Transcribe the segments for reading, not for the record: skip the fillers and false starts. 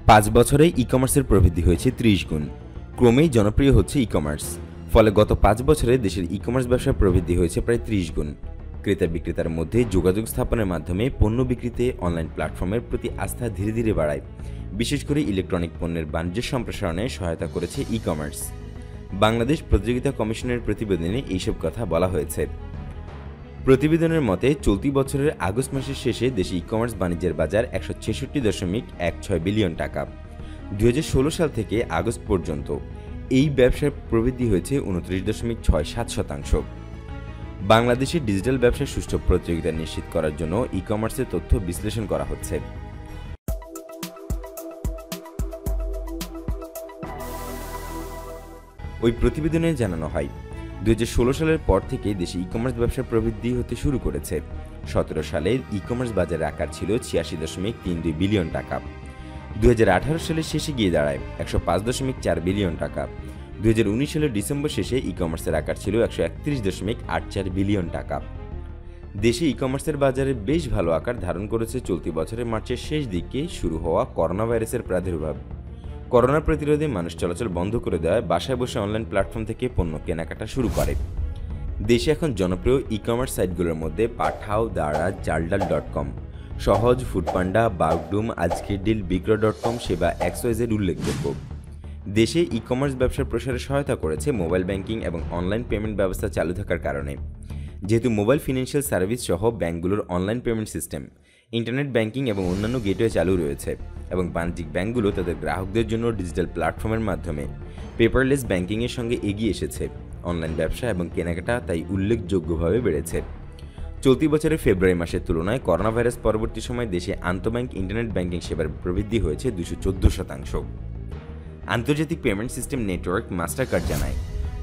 5 বছরে ই-কমার্সের প্রবৃদ্ধি হয়েছে 30 গুণ। ক্রমেই জনপ্রিয় হচ্ছে ই-কমার্স। ফলে গত 5 বছরে দেশের ই-কমার্স ব্যবসার প্রবৃদ্ধি হয়েছে প্রায় 30 গুণ। ক্রেতা বিক্রেতার মধ্যে যোগাযোগ স্থাপনের মাধ্যমে পণ্য বিক্রিতে অনলাইন প্ল্যাটফর্মের প্রতি আস্থা ধীরে ধীরে বাড়ায়। বিশেষ করে ইলেকট্রনিক পণ্যের বাণিজ্য সম্প্রসারণে সহায়তা করেছে ই-কমার্স। বাংলাদেশ প্রতিযোগিতা কমিশনের প্রতিবেদনে এইসব কথা বলা হয়েছে। প্রতিবেদনের মতে চলতি বছরের আগস্ট মাসের শেষে দেশে ই-কমার্স বাণিজ্যের বাজার 166.16 বিলিয়ন টাকা। 2016 সাল থেকে আগস্ট পর্যন্ত এই ব্যবসার প্রবৃদ্ধি হয়েছে 29.67%। বাংলাদেশের ডিজিটাল ব্যবসার সুষ্ঠু প্রতিযোগিতা নিশ্চিত করার জন্য ই-কমার্সের তথ্য বিশ্লেষণ করা হচ্ছে। ওই প্রতিবেদনে জানানো হয় 2016 সালের পর থেকে দেশে ই-কমার্স ব্যবসার প্রবৃদ্ধি হতে শুরু করেছে। 17 সালে ই-কমার্স বাজারের আকার ছিল 86.32 বিলিয়ন টাকা। 2018 সালের শেষে গিয়ে দাঁড়ায় 105.4 বিলিয়ন টাকা। 2019 সালের ডিসেম্বর শেষে ই-কমার্সের আকার ছিল 131.84 বিলিয়ন টাকা। দেশে ই-কমার্সের বাজারে বেশ ভালো আকার ধারণ করেছে চলতি বছরের মার্চের শেষ দিকে শুরু হওয়া করোনা ভাইরাসের প্রাদুর্ভাব। করোনা প্রতিরোধে মানুষ চলাচল বন্ধ করে দেওয়ায় বাসায় বসে অনলাইন প্ল্যাটফর্ম থেকে পণ্য কেনাকাটা শুরু করে। দেশে এখন জনপ্রিয় ই-কমার্স সাইটগুলোর মধ্যে পাঠাও, দারা, জালডাল.com, সহজ, ফুডপান্ডা, বাগডুম, আজকের ডিল, বিক্রয়.com, সেবা, XYZ উল্লেখযোগ্য। দেশে ই-কমার্স ব্যবসার প্রসারে সহায়তা করেছে মোবাইল ব্যাংকিং এবং অনলাইন পেমেন্ট ব্যবস্থা চালু থাকার কারণে। যেহেতু মোবাইল ফিনান্সিয়াল সার্ভিস সহ ব্যাংকগুলোর online payment system, internet banking এবং অন্যান্য গেটওয়ে চালু রয়েছে এবং বাণিজ্যিক ব্যাংকগুলো তাদের গ্রাহকদের জন্য ডিজিটাল প্ল্যাটফর্মের মাধ্যমে পেপারলেস ব্যাংকিংয়ের সঙ্গে এগিয়ে এসেছে। অনলাইন ব্যবসা এবং কেনাকাটা তাই উল্লেখযোগ্যভাবে বেড়েছে। চলতি বছরের ফেব্রুয়ারি মাসের তুলনায় করোনা ভাইরাস পরবর্তী সময়ে দেশে আন্তঃব্যাংক ইন্টারনেট ব্যাংকিং সেবার প্রবৃদ্ধি হয়েছে 214%। আন্তর্জাতিক পেমেন্ট সিস্টেম নেটওয়ার্ক মাস্টারকার্ড জানায়,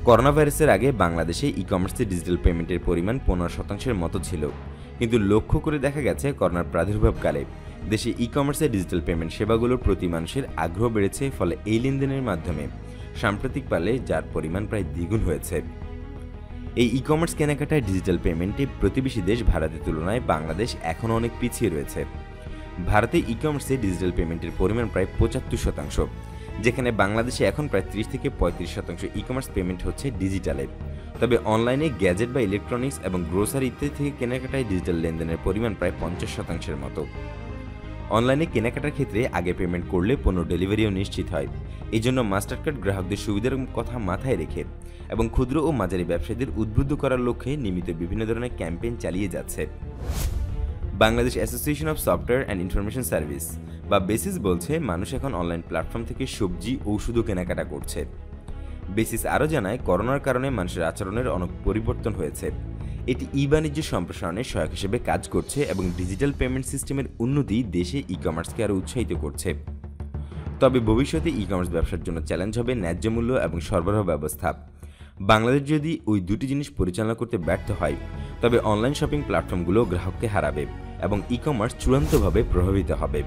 করোনা ভাইরাসের আগে বাংলাদেশে ই-কমার্সে ডিজিটাল পেমেন্টের পরিমাণ 15%-এর মতো ছিল, কিন্তু লক্ষ্য করে দেখা গেছে করোনার প্রাদুর্ভাবকালে দেশে ই-কমার্সের ডিজিটাল পেমেন্ট সেবাগুলোর প্রতি মানুষের আগ্রহ বেড়েছে। ফলে এই লেনদেনের মাধ্যমে সাম্প্রতিক কালে যার পরিমাণ প্রায় দ্বিগুণ হয়েছে। এই ই-কমার্স কেনাকাটায় ডিজিটাল পেমেন্টে প্রতিবেশী দেশ ভারতের তুলনায় বাংলাদেশ এখনও অনেক পিছিয়ে রয়েছে। ভারতে ই-কমার্সে ডিজিটাল পেমেন্টের পরিমাণ প্রায় 75%, যেখানে বাংলাদেশে এখন প্রায় 30-35% ই-কমার্স পেমেন্ট হচ্ছে ডিজিটালে। তবে অনলাইনে গ্যাজেট বা ইলেকট্রনিক্স এবং গ্রোসারি ইত্যাদি থেকে কেনাকাটায় ডিজিটাল লেনদেনের পরিমাণ প্রায় 50%-এর মতো। অনলাইনে কেনাকাটার ক্ষেত্রে আগে পেমেন্ট করলে পণ্য ডেলিভারিও নিশ্চিত হয়। এই জন্য মাস্টারকার্ড গ্রাহকদের সুবিধার কথা মাথায় রেখে এবং ক্ষুদ্র ও মাঝারি ব্যবসায়ীদের উদ্বুদ্ধ করার লক্ষ্যে নিয়মিত বিভিন্ন ধরনের ক্যাম্পেইন চালিয়ে যাচ্ছে। Bangladesh association of software and information service বা বেসিস বলছে, মানুষ এখন অনলাইন প্ল্যাটফর্ম থেকে সবজি, ঔষধও কেনাকাটা করছে। বেসিস আরও জানায়, করোনার কারণে মানুষের আচরণের অনেক পরিবর্তন হয়েছে। এটি ই-বাণিজ্য সম্প্রসারণে সহায়ক হিসেবে কাজ করছে এবং ডিজিটাল পেমেন্ট সিস্টেমের উন্নতি দেশে ই-কমার্সকে আরও উৎসাহিত করছে। তবে ভবিষ্যতে ই-কমার্স ব্যবসার জন্য চ্যালেঞ্জ হবে ন্যায্য মূল্য এবং সরবরাহ ব্যবস্থা। বাংলাদেশ যদি ওই দুটি জিনিস পরিচালনা করতে ব্যর্থ হয়, তবে অনলাইন শপিং প্ল্যাটফর্মগুলো গ্রাহককে হারাবে এবং ই-কমার্স চূড়ান্তভাবে প্রভাবিত হবে।